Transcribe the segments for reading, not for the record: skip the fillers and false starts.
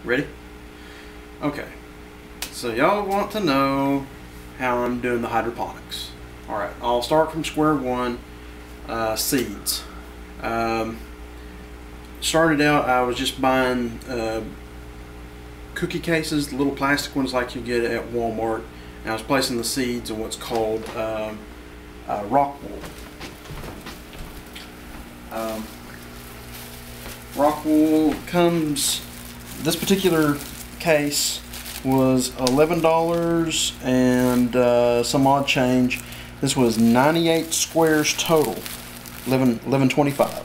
Ready? Okay. So y'all want to know how I'm doing the hydroponics. Alright, I'll start from square one. Seeds. Started out, I was just buying cookie cases, little plastic ones like you get at Walmart, and I was placing the seeds in what's called rock wool. Rock wool comes, this particular case was $11 and some odd change. This was 98 squares total, $11.25.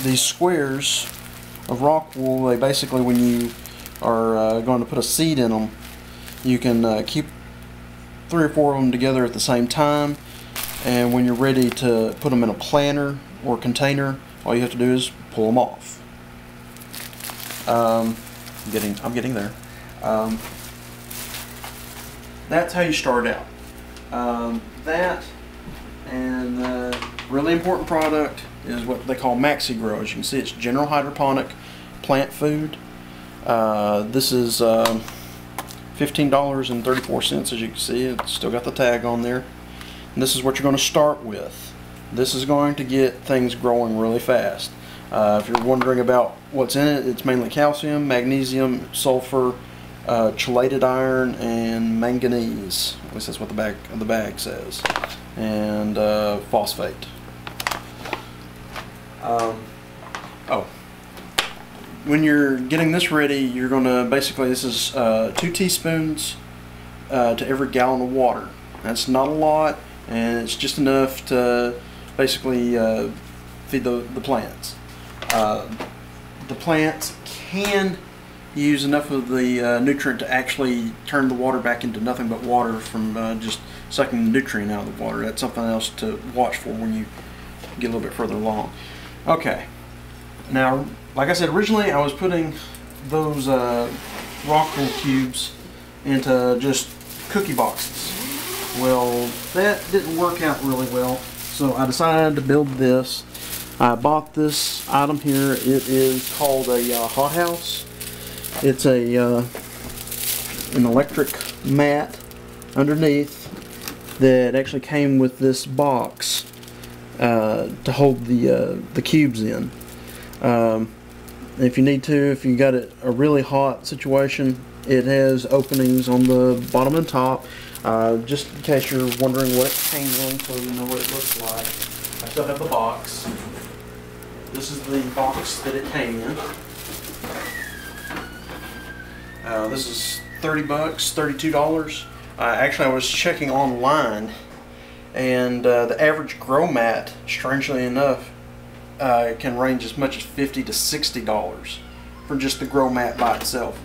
These squares of rock wool, they basically, when you are going to put a seed in them, you can keep 3 or 4 of them together at the same time, and when you're ready to put them in a planter or container, all you have to do is pull them off. I'm getting there. That's how you start out. That and the really important product is what they call Maxi Grow. As you can see, it's General Hydroponic plant food. This is $15.34. As you can see, it's still got the tag on there. And this is what you're going to start with. This is going to get things growing really fast. If you're wondering about what's in it, it's mainly calcium, magnesium, sulfur, chelated iron, and manganese. At least that's what the bag says. And phosphate. When you're getting this ready, you're going to basically, this is 2 teaspoons to every gallon of water. That's not a lot, and it's just enough to basically feed the plants. The plants can use enough of the nutrient to actually turn the water back into nothing but water from just sucking the nutrient out of the water. That's something else to watch for when you get a little bit further along. Okay, now like I said, originally I was putting those rock wool cubes into just cookie boxes. Well, that didn't work out really well, so I decided to build this. I bought this item here. It is called a hothouse. It's an electric mat underneath that actually came with this box to hold the cubes in. If you need to, if you got a really hot situation, it has openings on the bottom and top, just in case you're wondering what it came in, so you know what it looks like. I still have the box. This is the box that it came in. This is $30, $32. Actually, I was checking online, and the average grow mat, strangely enough, can range as much as $50 to $60 for just the grow mat by itself.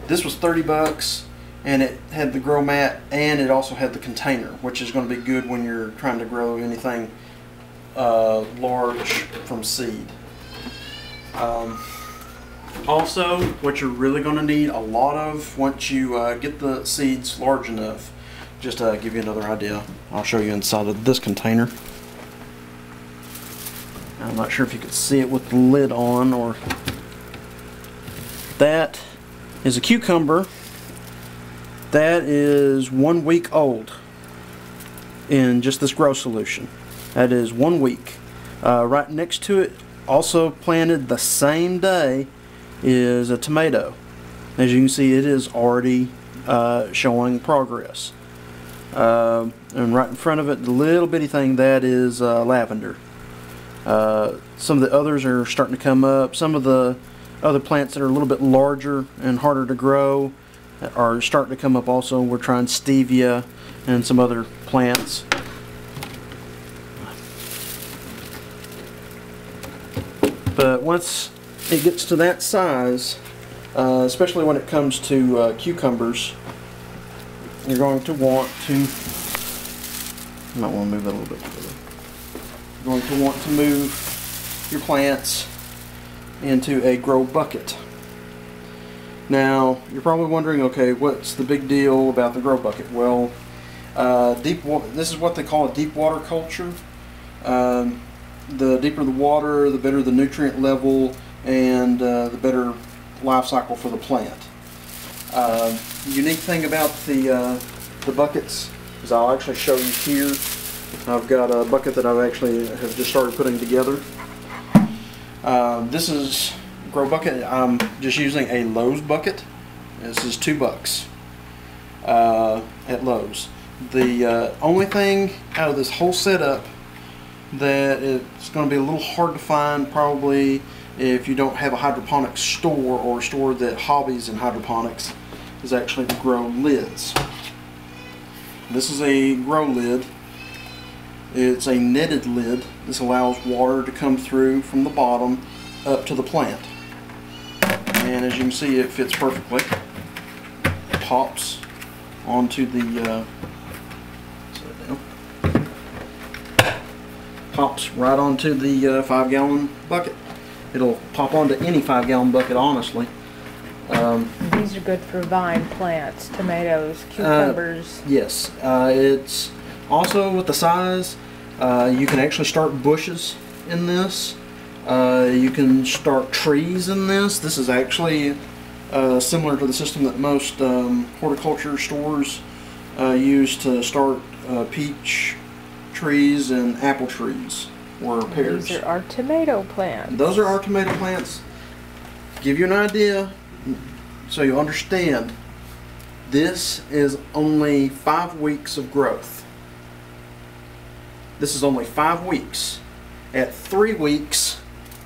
This was $30, and it had the grow mat, and it also had the container, which is going to be good when you're trying to grow anything large from seed. Also, what you're really going to need a lot of once you get the seeds large enough, just to give you another idea, I'll show you inside of this container. I'm not sure if you could see it with the lid on, or that is a cucumber that is 1 week old in just this grow solution. That is 1 week. Right next to it, also planted the same day, is a tomato. As you can see, it is already showing progress. And right in front of it, the little bitty thing, that is lavender. Some of the others are starting to come up. Some of the other plants that are a little bit larger and harder to grow are starting to come up also. We're trying stevia and some other plants. But once it gets to that size, especially when it comes to cucumbers, you're going to want to, you might want to move that a little bit further. You're going to want to move your plants into a grow bucket. Now, you're probably wondering, okay, what's the big deal about the grow bucket? Well, this is what they call a deep water culture. The deeper the water, the better the nutrient level, and the better life cycle for the plant. The unique thing about the buckets is I'll actually show you here. I've got a bucket that I've actually have just started putting together. This is a grow bucket. I'm just using a Lowe's bucket. This is $2 at Lowe's. The only thing out of this whole setup that it's going to be a little hard to find probably if you don't have a hydroponic store or a store that hobbies in hydroponics is actually the grow lids. This is a grow lid. It's a netted lid. This allows water to come through from the bottom up to the plant. And as you can see, it fits perfectly. It pops onto the pops right onto the 5-gallon bucket. It'll pop onto any 5-gallon bucket, honestly. These are good for vine plants, tomatoes, cucumbers. Yes, it's also with the size, you can actually start bushes in this. You can start trees in this. This is actually similar to the system that most horticulture stores use to start peach trees and apple trees or pears. These are our tomato plants. Those are our tomato plants. Give you an idea so you understand. This is only 5 weeks of growth. This is only 5 weeks. At 3 weeks,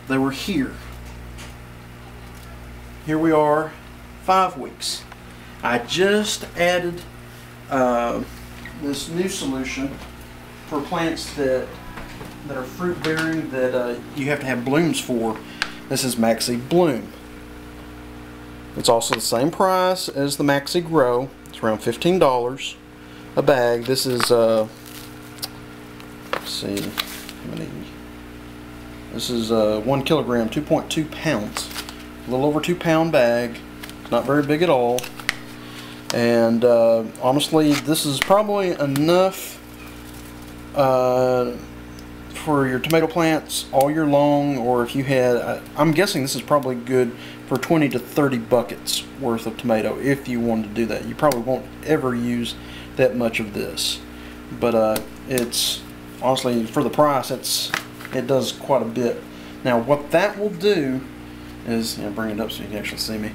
they were here. Here we are, 5 weeks. I just added this new solution for plants that are fruit bearing that you have to have blooms for. This is Maxi Bloom. It's also the same price as the Maxi Grow. It's around $15 a bag. This is let's see how many. This is 1 kilogram, 2.2 pounds. A little over 2-pound bag. It's not very big at all. And honestly, this is probably enough for your tomato plants all year long, or if you had, I'm guessing this is probably good for 20 to 30 buckets worth of tomato if you wanted to do that. You probably won't ever use that much of this, but it's honestly, for the price, it does quite a bit. Now what that will do is, bring it up so you can actually see me.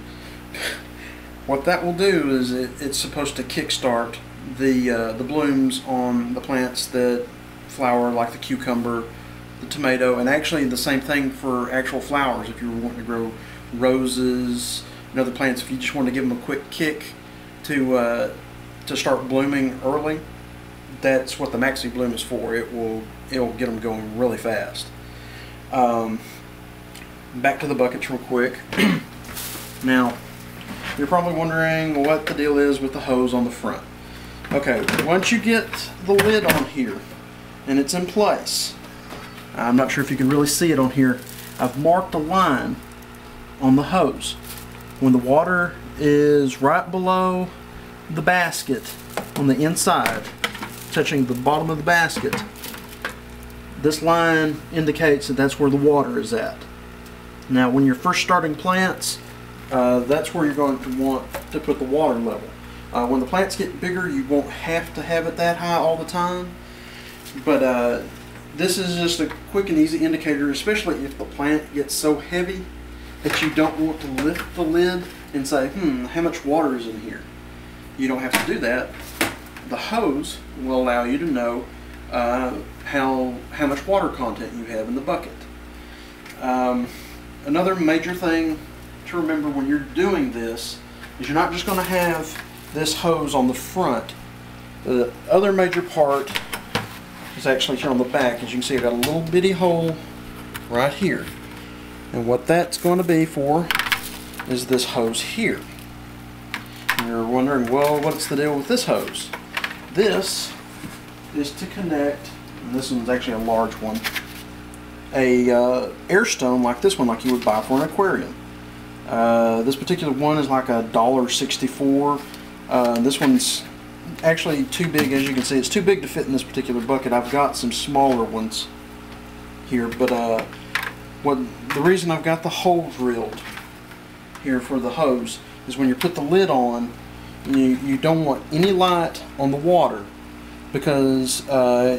What that will do is it's supposed to kickstart the blooms on the plants that flower, like the cucumber, the tomato, and actually the same thing for actual flowers. If you were wanting to grow roses and other plants, if you just want to give them a quick kick to start blooming early, that's what the Maxi Bloom is for. It'll get them going really fast. Back to the buckets real quick. Now, you're probably wondering what the deal is with the hose on the front. Okay, once you get the lid on here and it's in place, I'm not sure if you can really see it on here, I've marked a line on the hose. When the water is right below the basket on the inside, touching the bottom of the basket, this line indicates that that's where the water is at. Now when you're first starting plants, that's where you're going to want to put the water level. When the plants get bigger, you won't have to have it that high all the time, but this is just a quick and easy indicator, especially if the plant gets so heavy that you don't want to lift the lid and say, how much water is in here? You don't have to do that. The hose will allow you to know how much water content you have in the bucket. Another major thing to remember when you're doing this is you're not just going to have this hose on the front. The other major part is actually here on the back. As you can see, I've got a little bitty hole right here, and what that's going to be for is this hose here. And you're wondering, well, what's the deal with this hose? This is to connect, and this one's actually a large one, a air stone like this one, like you would buy for an aquarium. This particular one is like $1.64. This one's actually too big, as you can see. It's too big to fit in this particular bucket. I've got some smaller ones here, but the reason I've got the hole drilled here for the hose is when you put the lid on, you don't want any light on the water, because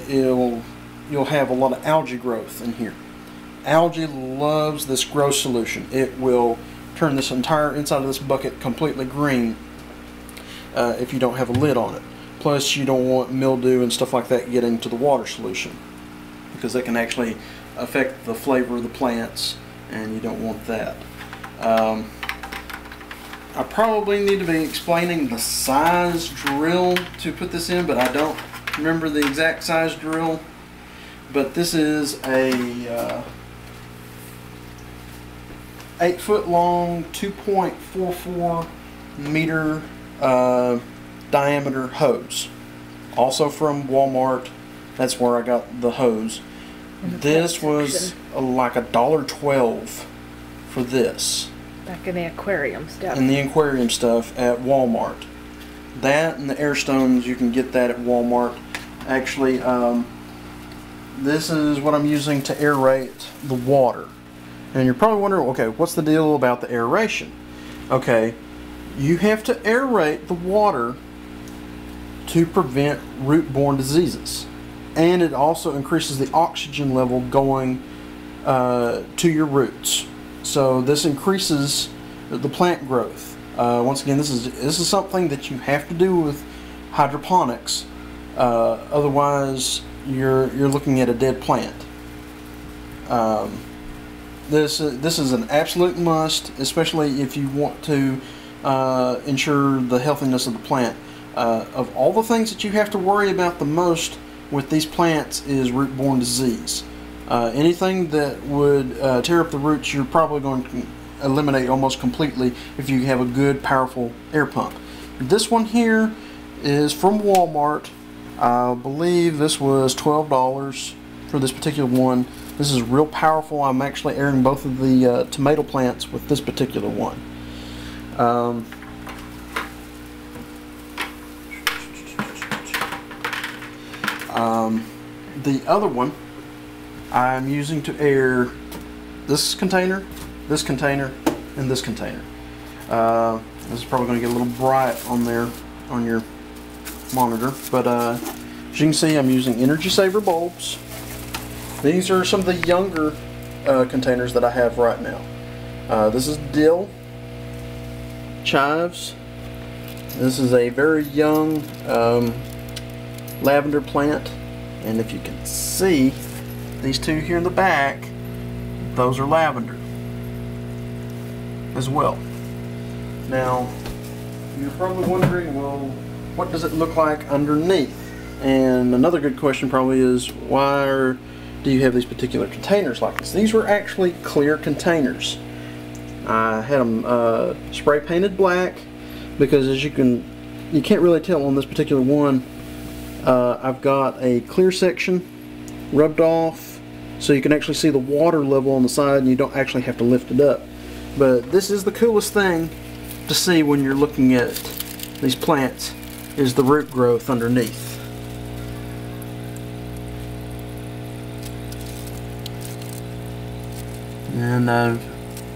you'll have a lot of algae growth in here. Algae loves this growth solution. It will turn this entire inside of this bucket completely green if you don't have a lid on it. Plus, you don't want mildew and stuff like that getting to the water solution, because that can actually affect the flavor of the plants, and you don't want that. I probably need to be explaining the size drill to put this in, but I don't remember the exact size drill. But this is a 8-foot long, 2.44 meter diameter hose. Also from Walmart. That's where I got the hose. This was like $1.12 for this. Back in the aquarium stuff. In the aquarium stuff at Walmart. That and the air stones, you can get that at Walmart. Actually, this is what I'm using to aerate the water. And you're probably wondering, okay, what's the deal about the aeration? Okay, you have to aerate the water to prevent root-borne diseases. And it also increases the oxygen level going to your roots. So this increases the plant growth. Once again, this is something that you have to do with hydroponics. Otherwise, you're looking at a dead plant. This is an absolute must, especially if you want to ensure the healthiness of the plant. Of all the things that you have to worry about the most with these plants is root-borne disease. Anything that would tear up the roots, you're probably going to eliminate almost completely if you have a good, powerful air pump. This one here is from Walmart. I believe this was $12 for this particular one. This is real powerful. I'm actually airing both of the tomato plants with this particular one. The other one I'm using to air this container, and this container. This is probably going to get a little bright on there on your monitor, but as you can see, I'm using energy saver bulbs. These are some of the younger containers that I have right now. This is dill, chives. This is a very young lavender plant, and if you can see these two here in the back, those are lavender as well. Now, you're probably wondering, well, what does it look like underneath? And another good question probably is, why do you have these particular containers like this? These were actually clear containers. I had them spray painted black because, as you can't really tell on this particular one. I've got a clear section rubbed off, so you can actually see the water level on the side, and you don't actually have to lift it up. But this is the coolest thing to see when you're looking at these plants, is the root growth underneath. And I've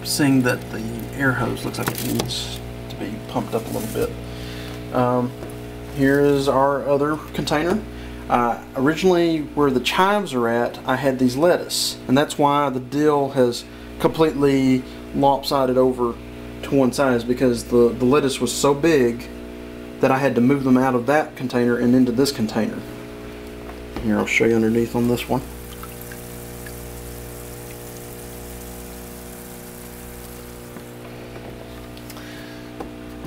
seen that the air hose looks like it needs to be pumped up a little bit. Here is our other container. Originally, where the chives are at, I had these lettuce, and that's why the dill has completely lopsided over to one side, is because the lettuce was so big that I had to move them out of that container and into this container. Here, I'll show you underneath on this one.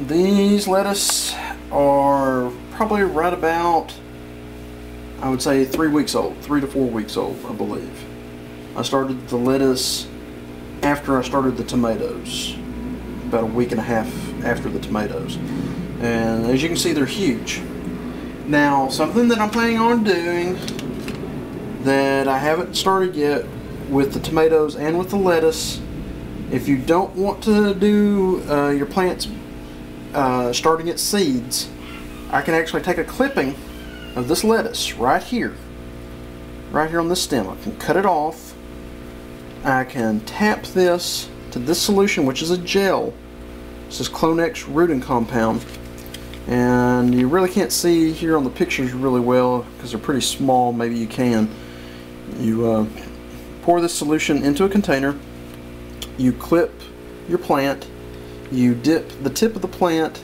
These lettuce are probably right about, I would say, 3 weeks old, 3 to 4 weeks old, I believe. I started the lettuce after I started the tomatoes, about a week and a half after the tomatoes. And as you can see, they're huge. Now, something that I'm planning on doing that I haven't started yet with the tomatoes and with the lettuce, if you don't want to do your plants starting at seeds, I can actually take a clipping of this lettuce right here on this stem. I can cut it off, I can tap this to this solution, which is a gel. This is Clonex rooting compound, and you really can't see here on the pictures really well because they're pretty small. Maybe you can. You pour this solution into a container, you clip your plant, you dip the tip of the plant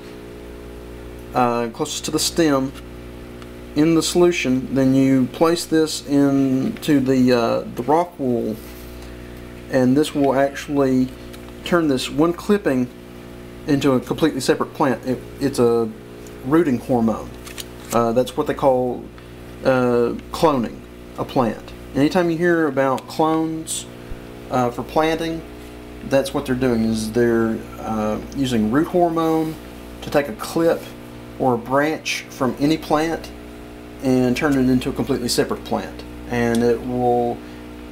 closest to the stem in the solution, then you place this into the rock wool, and this will actually turn this one clipping into a completely separate plant. It's a rooting hormone. That's what they call cloning a plant. Anytime you hear about clones for planting, that's what they're doing, is they're using root hormone to take a clip or a branch from any plant and turn it into a completely separate plant, and it will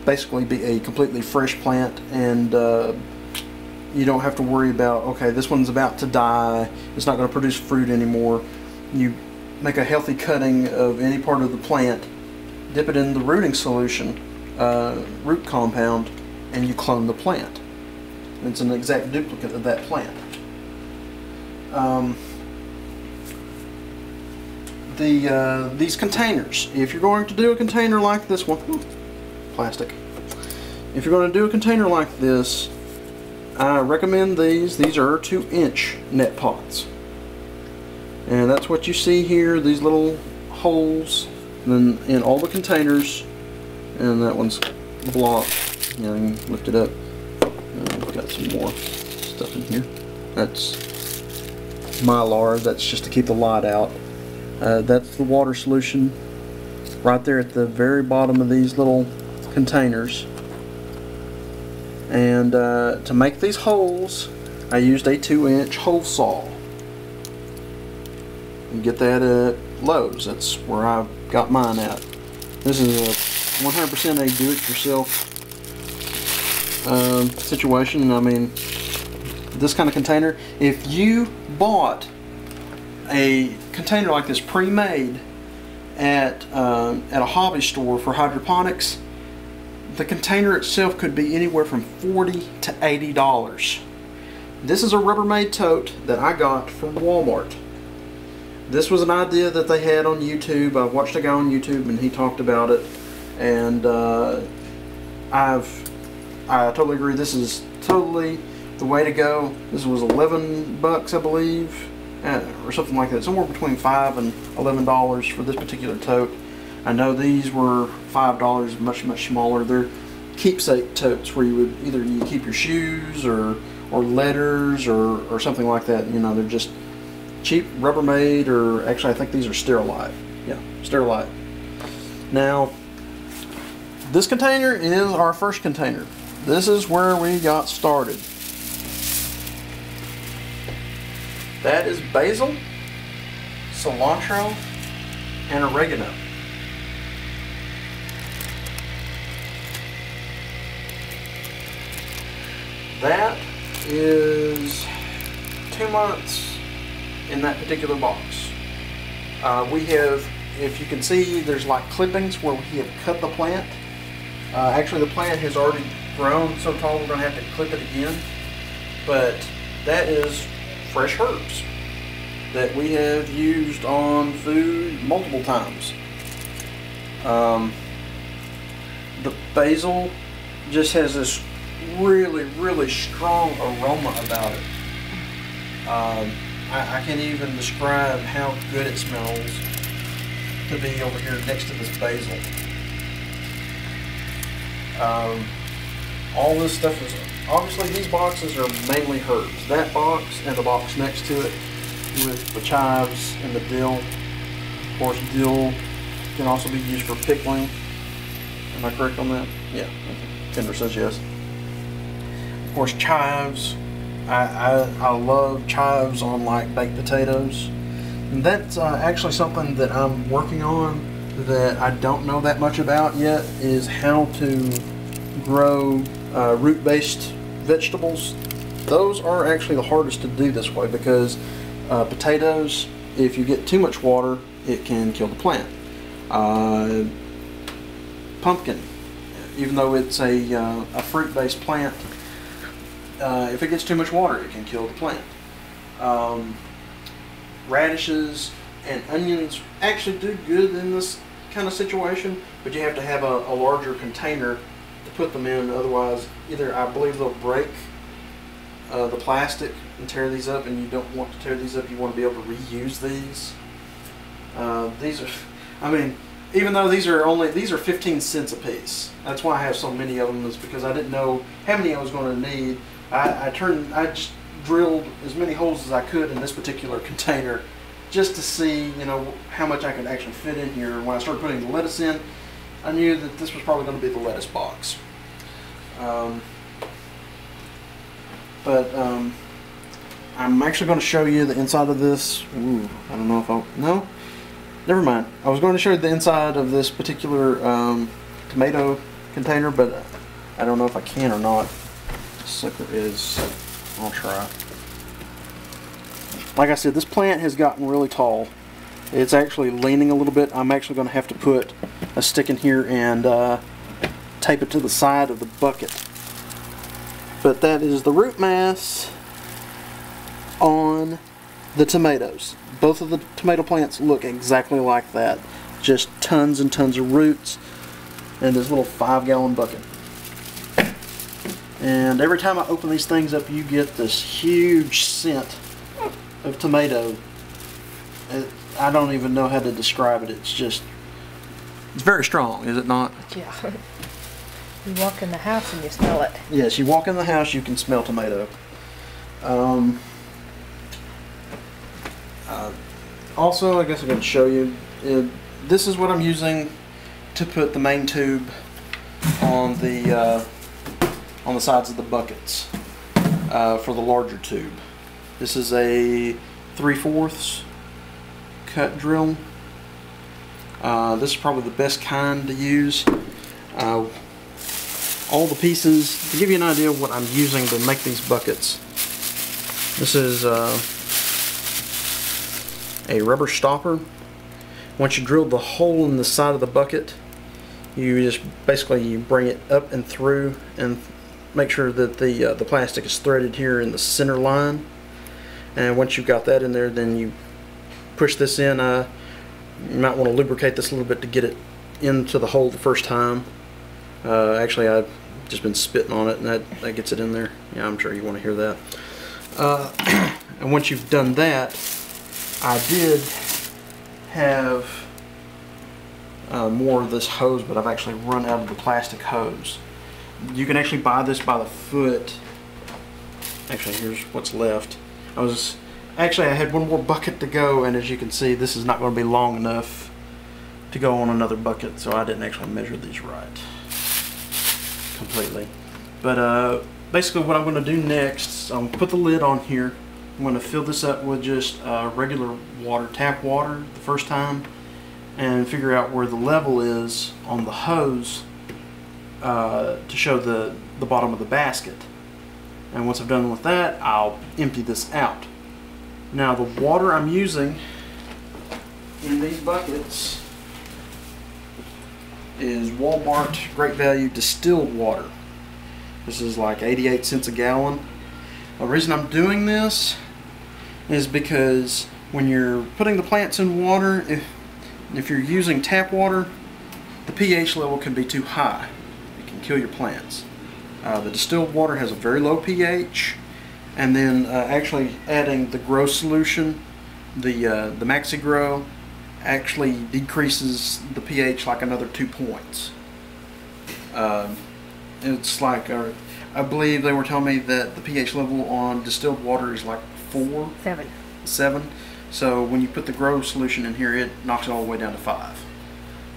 basically be a completely fresh plant, and you don't have to worry about, okay, this one's about to die, it's not going to produce fruit anymore. You make a healthy cutting of any part of the plant, dip it in the rooting solution, root compound, and you clone the plant. It's an exact duplicate of that plant. These containers, if you're going to do a container like this one, plastic, if you're going to do a container like this, I recommend these. These are 2-inch net pots, and that's what you see here, these little holes in all the containers, and that one's blocked. You know, you can lift it up. We've got some more stuff in here. That's Mylar, that's just to keep the light out. That's the water solution right there at the very bottom of these little containers. And to make these holes, I used a 2-inch hole saw. You get that at Lowe's. That's where I got mine at. This is a 100% a do-it-yourself situation. I mean, this kind of container, if you bought a container like this pre-made at a hobby store for hydroponics, the container itself could be anywhere from $40 to $80. This is a Rubbermaid tote that I got from Walmart. This was an idea that they had on YouTube. I watched a guy on YouTube and he talked about it, and I totally agree. This is totally the way to go. This was 11 bucks, I believe, or something like that, somewhere between $5 and $11 for this particular tote. I know these were $5, much smaller. They're keepsake totes where you would either keep your shoes or letters or something like that. You know, they're just cheap Rubbermaid, or actually I think these are Sterilite. Yeah, Sterilite. Now, this container is our first container. This is where we got started. That is basil, cilantro, and oregano. That is 2 months in that particular box. We have, if you can see, there's like clippings where we have cut the plant. Actually, the plant has already grown so tall we're going to have to clip it again. But that is fresh herbs that we have used on food multiple times. The basil just has this really strong aroma about it. I can't even describe how good it smells to be over here next to this basil. All this stuff is, obviously these boxes are mainly herbs. That box and the box next to it with the chives and the dill. Of course, dill can also be used for pickling. Am I correct on that? Yeah, Tinder says yes. Of course, chives. I love chives on like baked potatoes. And that's actually something that I'm working on that I don't know that much about yet, is how to grow root-based vegetables. Those are actually the hardest to do this way because potatoes, if you get too much water, it can kill the plant. Pumpkin, even though it's a fruit-based plant, if it gets too much water, it can kill the plant. Radishes and onions actually do good in this kind of situation, but you have to have a larger container to put them in. Otherwise, either I believe they'll break the plastic and tear these up, and you don't want to tear these up. You want to be able to reuse these. These are, I mean, even though these are 15 cents a piece. That's why I have so many of them, is because I didn't know how many I was going to need. I just drilled as many holes as I could in this particular container, just to see, you know, how much I could actually fit in here. When I started putting the lettuce in, I knew that this was probably going to be the lettuce box. I'm actually going to show you the inside of this. Ooh, I don't know if no, never mind. I was going to show you the inside of this particular tomato container, but I don't know if I can or not. This sucker is, I'll try. Like I said, this plant has gotten really tall. It's actually leaning a little bit. I'm actually going to have to put a stick in here and tape it to the side of the bucket. But that is the root mass on the tomatoes. Both of the tomato plants look exactly like that. Just tons and tons of roots in this little 5-gallon bucket. And every time I open these things up, you get this huge scent of tomato. I don't even know how to describe it. It's very strong, is it not? Yeah. You walk in the house and you smell it. Yes, you walk in the house, you can smell tomato. Also, I guess I'm going to show you. This is what I'm using to put the main tube on the sides of the buckets for the larger tube. This is a 3/4 cut drill. This is probably the best kind to use. All the pieces, to give you an idea of what I'm using to make these buckets. This is a rubber stopper. Once you drill the hole in the side of the bucket, you just basically bring it up and through and make sure that the plastic is threaded here in the center line. And once you've got that in there, then you push this in. You might want to lubricate this a little bit to get it into the hole the first time. Actually, I've just been spitting on it, and that gets it in there. Yeah, I'm sure you want to hear that. And once you've done that, I did have more of this hose, but I've actually run out of the plastic hose. You can actually buy this by the foot. Actually, here's what's left. I had one more bucket to go, and as you can see, this is not going to be long enough to go on another bucket, so I didn't actually measure these right completely. But basically what I'm going to do next, I'm going to put the lid on here. I'm going to fill this up with just regular water, tap water the first time, and figure out where the level is on the hose to show the bottom of the basket. And once I've done with that, I'll empty this out. Now the water I'm using in these buckets is Walmart Great Value distilled water. This is like 88 cents a gallon. The reason I'm doing this is because when you're putting the plants in water, if you're using tap water, the pH level can be too high. It can kill your plants. The distilled water has a very low pH, and then actually adding the grow solution, the Maxi Grow, actually decreases the pH like another 2 points. It's like, I believe they were telling me that the pH level on distilled water is like 7. So when you put the grow solution in here, it knocks it all the way down to 5,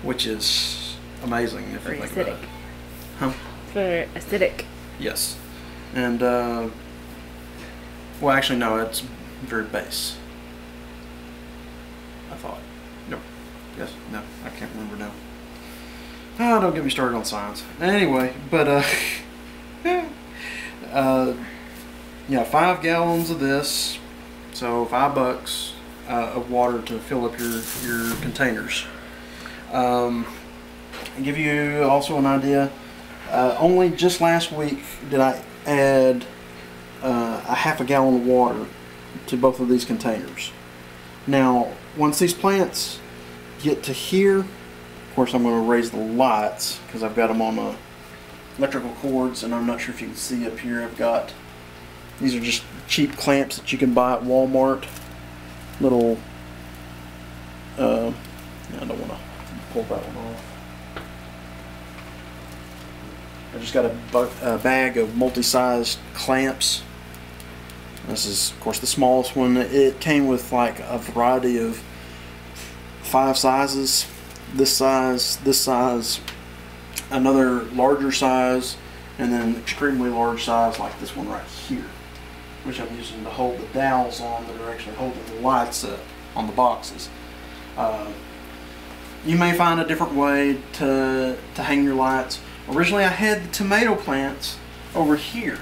which is amazing if you think about it. Huh? Very acidic. Yes. And well, actually no, it's very base, I thought. Nope. Yes. No, I can't remember now. Oh, don't get me started on science. Anyway, but yeah, 5 gallons of this, so $5 of water to fill up your containers. And give you also an idea. Only just last week did I add a half a gallon of water to both of these containers. Now, once these plants get to here, of course I'm going to raise the lights because I've got them on electrical cords, and I'm not sure if you can see up here. I've got, these are just cheap clamps that you can buy at Walmart. Little, I don't want to pull that one off. I just got a bag of multi-sized clamps. This is, of course, the smallest one. It came with like a variety of 5 sizes. This size, another larger size, and then extremely large size like this one right here, which I'm using to hold the dowels on that are actually holding the lights up on the boxes. You may find a different way to hang your lights. Originally I had the tomato plants over here.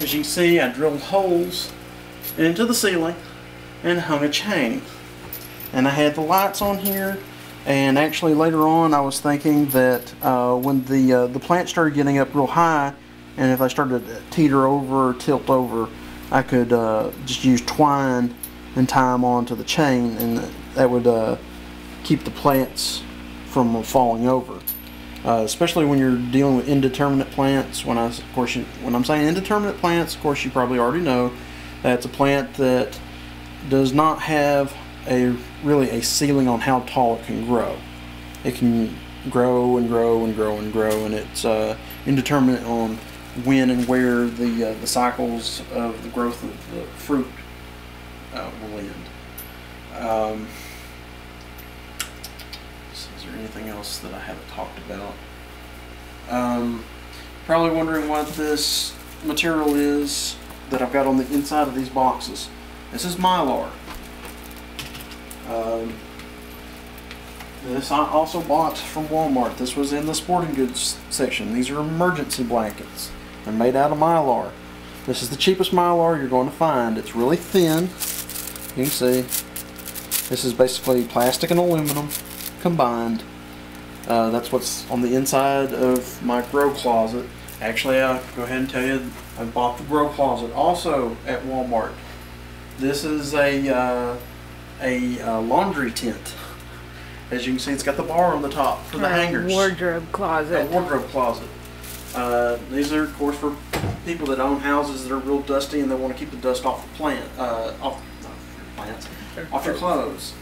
As you can see, I drilled holes into the ceiling and hung a chain. And I had the lights on here, and actually later on I was thinking that when the plants started getting up real high, and if I started to teeter over or tilt over, I could just use twine and tie them onto the chain, and that would keep the plants from falling over. Especially when you're dealing with indeterminate plants. When I'm saying indeterminate plants, of course you probably already know that's a plant that does not have really a ceiling on how tall it can grow. It can grow and grow and grow and grow, and it's indeterminate on when and where the cycles of the growth of the fruit will end. Is there anything else that I haven't talked about? Probably wondering what this material is that I've got on the inside of these boxes. This is Mylar. This I also bought from Walmart. This was in the sporting goods section. These are emergency blankets. They're made out of Mylar. This is the cheapest Mylar you're going to find. It's really thin. You can see. This is basically plastic and aluminum combined. That's what's on the inside of my grow closet. Actually, I'll go ahead and tell you, I bought the grow closet also at Walmart. This is a laundry tent. As you can see, it's got the bar on the top for the hangers. Wardrobe closet. A wardrobe closet. These are, of course, for people that own houses that are real dusty and they want to keep the dust off the off your clothes.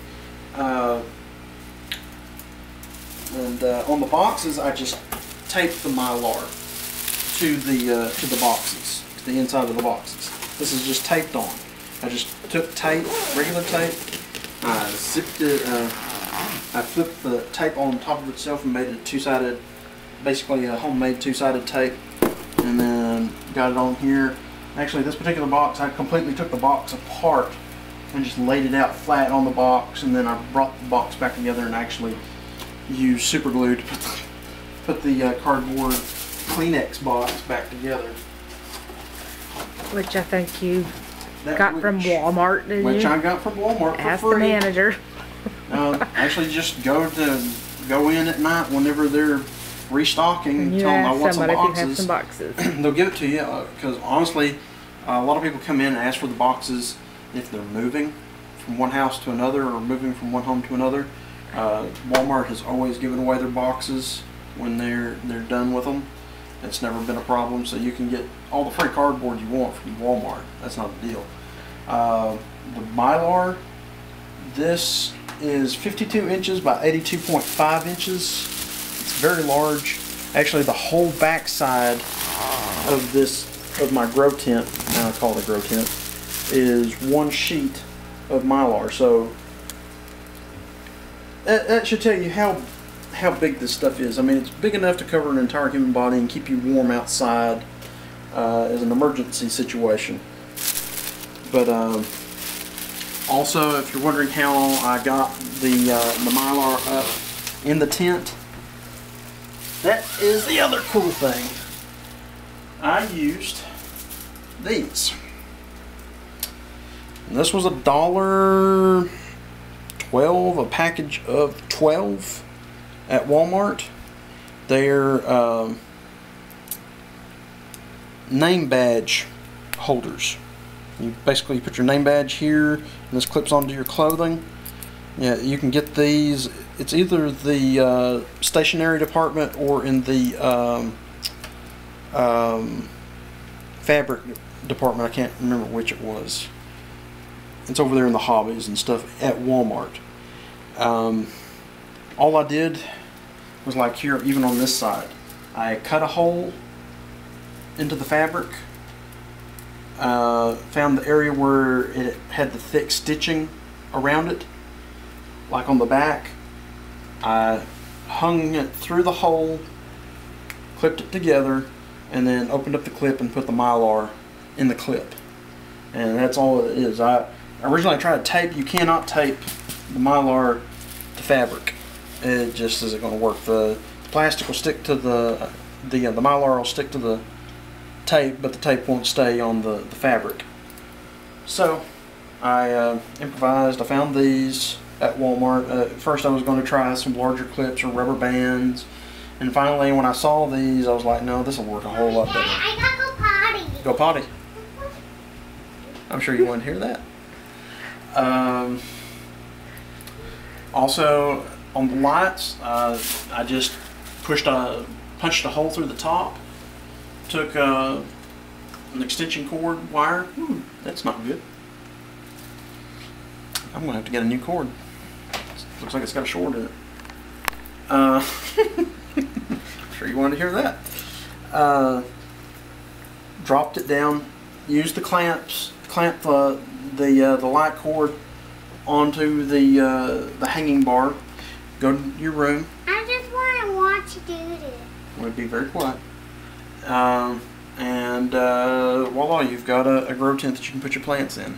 And on the boxes, I just taped the Mylar to the boxes, to the inside of the boxes. This is just taped on. I just took tape, regular tape, I zipped it, I flipped the tape on top of itself and made it two-sided, basically a homemade two-sided tape, and then got it on here. Actually, this particular box, I completely took the box apart and just laid it out flat on the box, and then I brought the box back together and actually used super glue to put the cardboard Kleenex box back together. Which I think you got from Walmart, didn't you? Which I got from Walmart for free. Ask the manager. Actually, just go in at night whenever they're restocking. You tell them I want some if you have boxes. some boxes. They'll give it to you because honestly, a lot of people come in and ask for the boxes if they're moving from one house to another or moving from one home to another. Walmart has always given away their boxes when they're done with them. It's never been a problem, so you can get all the free cardboard you want from Walmart. That's not a deal. The Mylar, this is 52 inches by 82.5 inches. It's very large. Actually, the whole back side of my grow tent, now I call it a grow tent, is one sheet of Mylar. So that should tell you how big this stuff is. I mean, it's big enough to cover an entire human body and keep you warm outside as an emergency situation. But also, if you're wondering how I got the Mylar up in the tent, that is the other cool thing. I used these. And this was $1.12, a package of 12 at Walmart. They're name badge holders. You basically put your name badge here, and this clips onto your clothing. Yeah, you can get these. It's either the stationery department or in the fabric department. I can't remember which it was. It's over there in the hobbies and stuff at Walmart. All I did was, like here, even on this side, I cut a hole into the fabric, found the area where it had the thick stitching around it, like on the back. I hung it through the hole, clipped it together, and then opened up the clip and put the Mylar in the clip. And that's all it is. I originally tried to tape. You cannot tape the Mylar to fabric. It just isn't going to work. The plastic will stick to the Mylar will stick to the tape, but the tape won't stay on the fabric. So I improvised. I found these at Walmart. At first I was going to try some larger clips or rubber bands, and finally when I saw these I was like, no, this will work a whole lot better. I gotta go potty. Go potty. I'm sure you want to hear that. Also on the lights, I just punched a hole through the top, took an extension cord wire. That's not good. I'm going to have to get a new cord. Looks like it's got a short in it. I'm sure you wanted to hear that. Dropped it down, used the clamps, clamped the light cord onto the hanging bar. Go to your room. I just want to watch you do this. Want to be very quiet. And voila, you've got a grow tent that you can put your plants in.